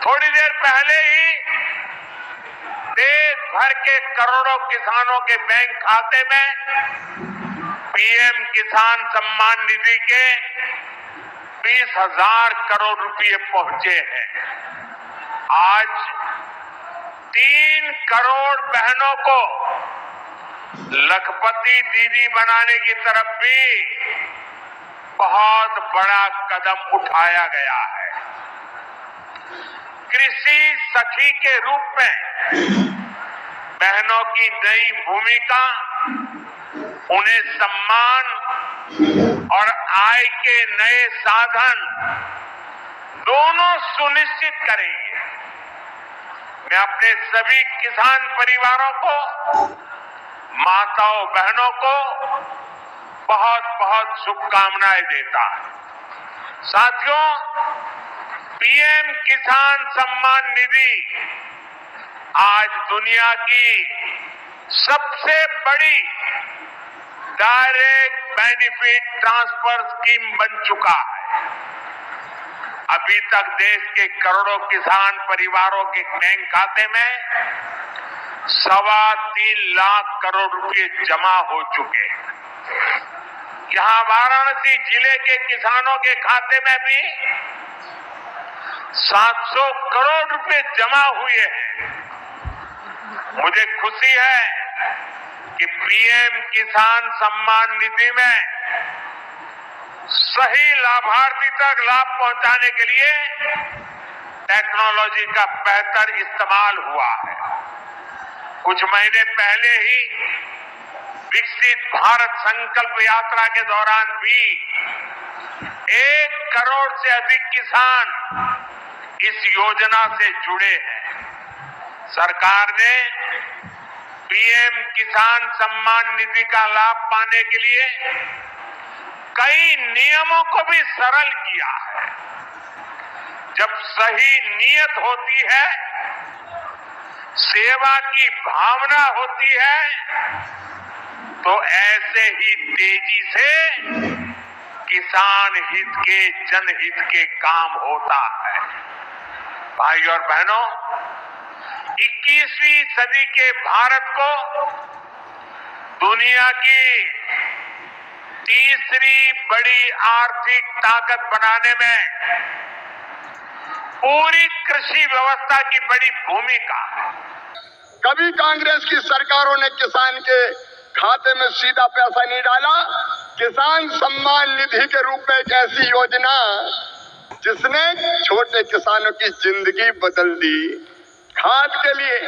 थोड़ी देर पहले ही देश भर के करोड़ों किसानों के बैंक खाते में पीएम किसान सम्मान निधि के 20,000 करोड़ रुपए पहुंचे हैं। आज 3 करोड़ बहनों को लखपति दीदी बनाने की तरफ भी बहुत बड़ा कदम उठाया गया है। कृषि सखी के रूप में बहनों की नई भूमिका उन्हें सम्मान और आय के नए साधन दोनों सुनिश्चित करेंगे। मैं अपने सभी किसान परिवारों को, माताओं बहनों को बहुत बहुत शुभकामनाएं देता हूं। साथियों, पीएम किसान सम्मान निधि आज दुनिया की सबसे बड़ी डायरेक्ट बेनिफिट ट्रांसफर स्कीम बन चुका है। अभी तक देश के करोड़ों किसान परिवारों के बैंक खाते में 3.25 लाख करोड़ रुपए जमा हो चुके हैं। यहां वाराणसी जिले के किसानों के खाते में भी 700 करोड़ रुपए जमा हुए हैं। मुझे खुशी है कि पीएम किसान सम्मान निधि में सही लाभार्थी तक लाभ पहुंचाने के लिए टेक्नोलॉजी का बेहतर इस्तेमाल हुआ है। कुछ महीने पहले ही विकसित भारत संकल्प यात्रा के दौरान भी 1 करोड़ से अधिक किसान इस योजना से जुड़े हैं। सरकार ने पीएम किसान सम्मान निधि का लाभ पाने के लिए कई नियमों को भी सरल किया है। जब सही नीयत होती है, सेवा की भावना होती है, तो ऐसे ही तेजी से किसान हित के, जनहित के काम होता है। भाई और बहनों, 21वीं सदी के भारत को दुनिया की तीसरी बड़ी आर्थिक ताकत बनाने में पूरी कृषि व्यवस्था की बड़ी भूमिका है। कभी कांग्रेस की सरकारों ने किसान के खाते में सीधा पैसा नहीं डाला। किसान सम्मान निधि के रूप में एक ऐसी योजना जिसने छोटे किसानों की जिंदगी बदल दी। खाद के लिए,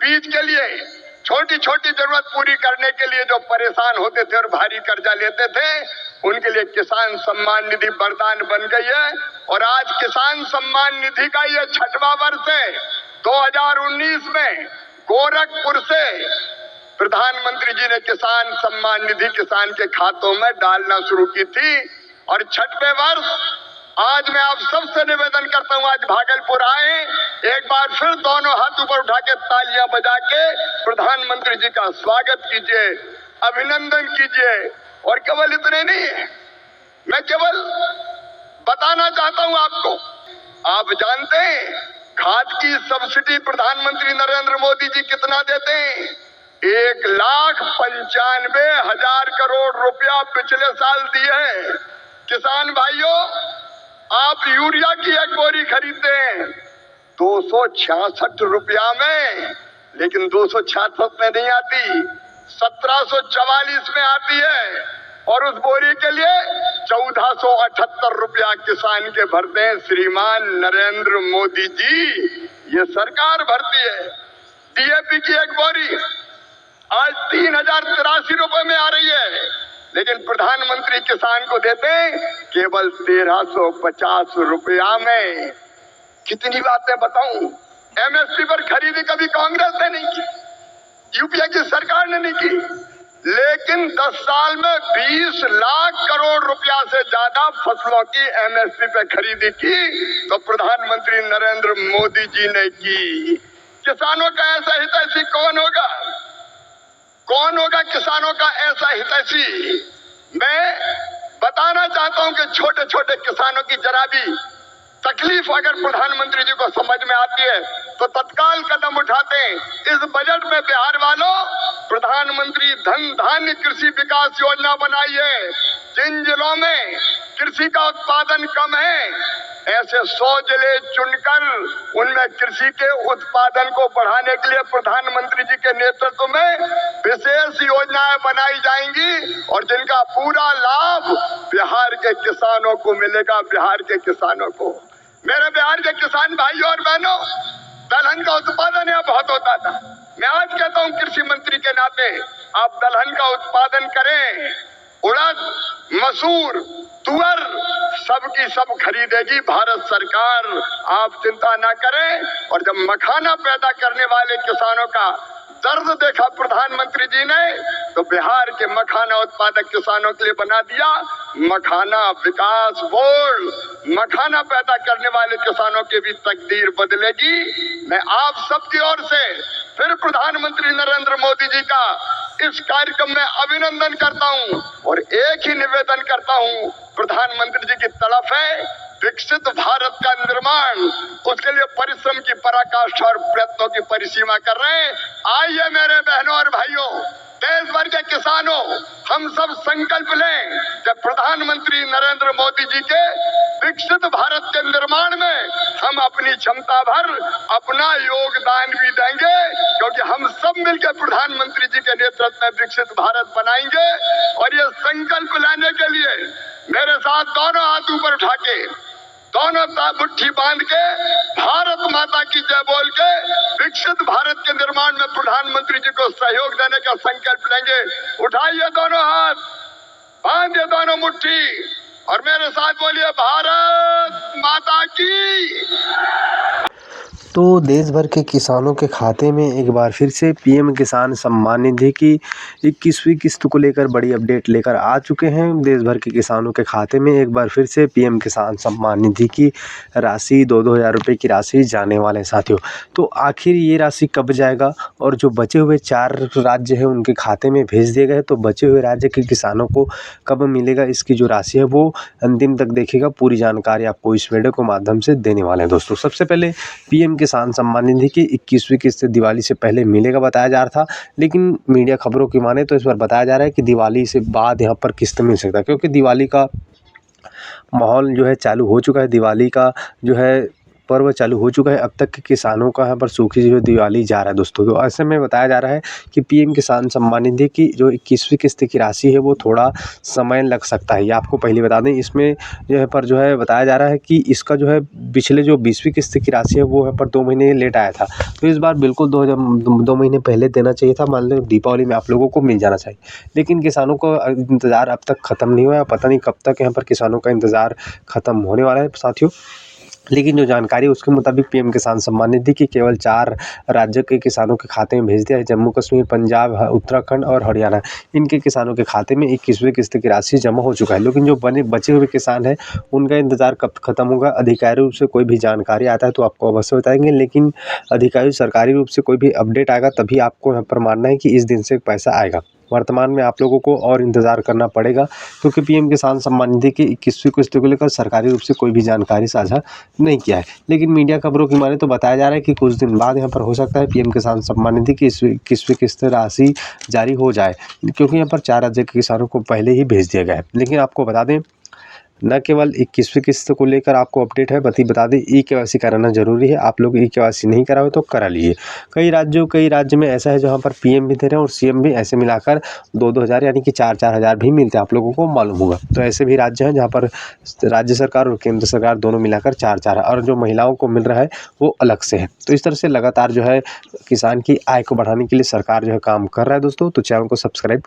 बीज के लिए, छोटी छोटी जरूरत पूरी करने के लिए जो परेशान होते थे और भारी कर्जा लेते थे, उनके लिए किसान सम्मान निधि वरदान बन गई है। और आज किसान सम्मान निधि का ये 6वां वर्ष है। 2019 में गोरखपुर से प्रधानमंत्री जी ने किसान सम्मान निधि किसान के खातों में डालना शुरू की थी। और 6वें वर्ष आज मैं आप सबसे निवेदन करता हूं, आज भागलपुर आए, एक बार फिर दोनों हाथ ऊपर उठा के तालियां बजा के प्रधानमंत्री जी का स्वागत कीजिए, अभिनंदन कीजिए। और केवल इतने नहीं है, मैं केवल बताना चाहता हूं आपको, आप जानते हैं खाद की सब्सिडी प्रधानमंत्री नरेंद्र मोदी जी कितना देते हैं? 1,95,000 करोड़ रुपया पिछले साल दिए हैं। किसान भाइयों, आप यूरिया की एक बोरी खरीदते हैं 266 रुपया में, लेकिन 266 में नहीं आती, 1744 में आती है। और उस बोरी के लिए 1478 रुपया किसान के भरते हैं श्रीमान नरेंद्र मोदी जी, ये सरकार भरती है। डीएपी की एक बोरी आज 3,083 रुपए में आ रही है, लेकिन प्रधानमंत्री किसान को देते केवल 1,350 रुपया में। कितनी बातें बताऊं, एमएसपी पर खरीदी कभी कांग्रेस ने नहीं की, यूपीए की सरकार ने नहीं की, लेकिन 10 साल में 20 लाख करोड़ रुपया से ज्यादा फसलों की एमएसपी पे खरीदी की तो प्रधानमंत्री नरेंद्र मोदी जी ने की। किसानों का ऐसा हितैषी कौन होगा? कौन होगा किसानों का ऐसा हितैषी? मैं बताना चाहता हूं कि छोटे छोटे किसानों की जरा भी तकलीफ अगर प्रधानमंत्री जी को समझ में आती है तो तत्काल कदम उठाते हैं। इस बजट में बिहार वालों प्रधानमंत्री धन धान्य कृषि विकास योजना बनाई है। जिन जिलों में कृषि का उत्पादन कम है ऐसे 100 जिले चुनकर उनमें कृषि के उत्पादन को बढ़ाने के लिए प्रधानमंत्री जी के नेतृत्व में विशेष योजनाएं बनाई जाएंगी और जिनका पूरा लाभ बिहार के किसानों को मिलेगा। बिहार के किसानों को, मेरे बिहार के किसान भाइयों और बहनों, दलहन का उत्पादन यहाँ बहुत होता था। मैं आज कहता हूँ कृषि मंत्री के नाते आप दलहन का उत्पादन करें। उड़द, मसूर, तुअर सबकी सब खरीदेगी भारत सरकार, आप चिंता ना करें। और जब मखाना पैदा करने वाले किसानों का दर्द देखा प्रधानमंत्री जी ने तो बिहार के मखाना उत्पादक किसानों के लिए बना दिया मखाना विकास बोर्ड। मखाना पैदा करने वाले किसानों की भी तकदीर बदलेगी। मैं आप सबकी ओर से फिर प्रधानमंत्री नरेंद्र मोदी जी का इस कार्यक्रम में अभिनंदन करता हूं और एक ही निवेदन करता हूं, प्रधानमंत्री जी की तड़प है विकसित भारत का निर्माण, उसके लिए परिश्रम की पराकाष्ठा और प्रयत्नों की परिसीमा कर रहे हैं। आइए मेरे बहनों और भाइयों, देश भर के किसानों, हम सब संकल्प लें कि प्रधानमंत्री नरेंद्र मोदी जी के विकसित भारत के निर्माण में हम अपनी क्षमता भर अपना योगदान भी देंगे, क्योंकि हम सब मिलकर प्रधानमंत्री जी के नेतृत्व में विकसित भारत बनाएंगे। और ये संकल्प लेने के लिए मेरे साथ दोनों हाथ ऊपर उठा के, दोनों मुट्ठी बांध के, भारत माता की जय बोल के विकसित भारत के निर्माण में प्रधानमंत्री जी को सहयोग देने का संकल्प लेंगे। उठाइए दोनों हाथ, बांधिए दोनों मुट्ठी और मेरे साथ बोलिए भारत माता की। तो देश भर के किसानों के खाते में एक बार फिर से पीएम किसान सम्मान निधि की 21वीं किस्त को लेकर बड़ी अपडेट लेकर आ चुके हैं। देश भर के किसानों के खाते में एक बार फिर से पीएम किसान सम्मान निधि की राशि 2-2 हज़ार रुपये की राशि जाने वाले साथियों। तो आखिर ये राशि कब जाएगा और जो बचे हुए 4 राज्य हैं उनके खाते में भेज दिए गए, तो बचे हुए राज्य के किसानों को कब मिलेगा इसकी जो राशि है वो अंतिम तक देखिएगा। पूरी जानकारी आपको इस वीडियो के माध्यम से देने वाले हैं दोस्तों। सबसे पहले पीएम किसान सम्मान निधि की 21वीं किस्त दिवाली से पहले मिलेगा बताया जा रहा था, लेकिन मीडिया खबरों की माने तो इस बार बताया जा रहा है कि दिवाली से बाद यहाँ पर किस्त मिल सकता है, क्योंकि दिवाली का माहौल जो है चालू हो चुका है। दिवाली का जो है पर्व चालू हो चुका है। अब तक के किसानों का यहाँ पर सूखी जो दिवाली जा रहा है दोस्तों। तो ऐसे में बताया जा रहा है कि पीएम किसान सम्मान निधि की जो 21वीं किस्त की राशि है वो थोड़ा समय लग सकता है। ये आपको पहले बता दें, इसमें जो है बताया जा रहा है कि इसका जो है पिछले जो 20वीं किस्त की राशि है वो यहाँ पर 2 महीने लेट आया था, तो इस बार बिल्कुल 2 महीने पहले देना चाहिए था। मान लो दीपावली में आप लोगों को मिल जाना चाहिए, लेकिन किसानों को इंतज़ार अब तक ख़त्म नहीं हुआ है। पता नहीं कब तक यहाँ पर किसानों का इंतज़ार ख़त्म होने वाला है साथियों। लेकिन जो जानकारी उसके मुताबिक पीएम किसान सम्मान निधि की केवल 4 राज्यों के किसानों के खाते में भेज दिया है। जम्मू कश्मीर, पंजाब, उत्तराखंड और हरियाणा, इनके किसानों के खाते में 21वीं किस्त की राशि जमा हो चुका है। लेकिन जो बचे हुए किसान हैं उनका इंतज़ार कब खत्म होगा, अधिकारिक रूप से कोई भी जानकारी आता है तो आपको अवश्य बताएंगे। लेकिन अधिकारिक सरकारी रूप से कोई भी अपडेट आएगा तभी आपको यहाँ पर मानना है कि इस दिन से पैसा आएगा। वर्तमान में आप लोगों को और इंतज़ार करना पड़ेगा, क्योंकि पीएम किसान सम्मान निधि की 21वीं किस्त को लेकर सरकारी रूप से कोई भी जानकारी साझा नहीं किया है। लेकिन मीडिया खबरों की माने तो बताया जा रहा है कि कुछ दिन बाद यहाँ पर हो सकता है पीएम किसान सम्मान निधि की 21वीं किस्त राशि जारी हो जाए, क्योंकि यहाँ पर 4 राज्य के किसानों को पहले ही भेज दिया गया है। लेकिन आपको बता दें, न केवल 21वीं किस्त को लेकर आपको अपडेट है, बता दें ई-केवाईसी कराना जरूरी है। आप लोग ई-केवाईसी नहीं करा हो तो करा लीजिए। कई राज्य में ऐसा है जहां पर पीएम भी दे रहे हैं और सीएम भी, ऐसे मिलाकर 2-2 हज़ार यानी कि 4-4 हज़ार भी मिलते हैं, आप लोगों को मालूम होगा। तो ऐसे भी राज्य हैं जहाँ पर राज्य सरकार और केंद्र सरकार दोनों मिलाकर 4-4 और जो महिलाओं को मिल रहा है वो अलग से है। तो इस तरह से लगातार जो है किसान की आय को बढ़ाने के लिए सरकार जो है काम कर रहा है दोस्तों। तो चैनल को सब्सक्राइब